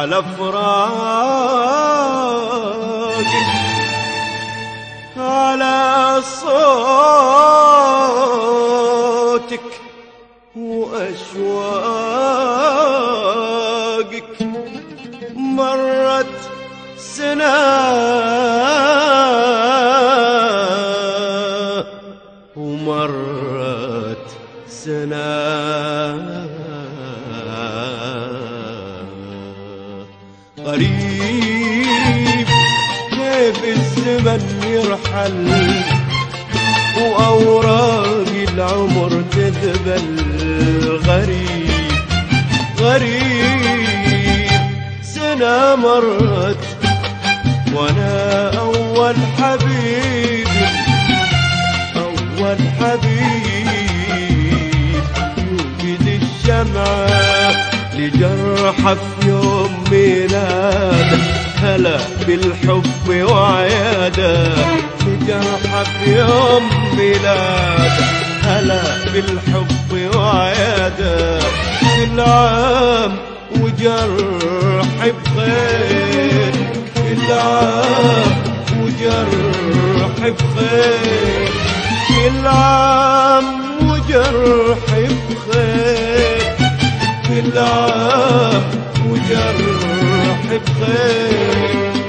على فراقك، على صوتك وأشواقك. مرت سنة ومرت سنة، غريب كيف الزمن يرحل وأوراق العمر تذبل. غريب غريب سنة مرت وأنا أول حبيب، أول حبيب يوجد الشمعة لجرحه في يوم ميلاده. هلا بالحب وعياده لجرحه في يوم ميلاده. هلا بالحب وعياده، كل عام وجرحي بخير، كل عام وجرحي بخير، كل عام وجرحي بخير، كل عام وجرحي بخير.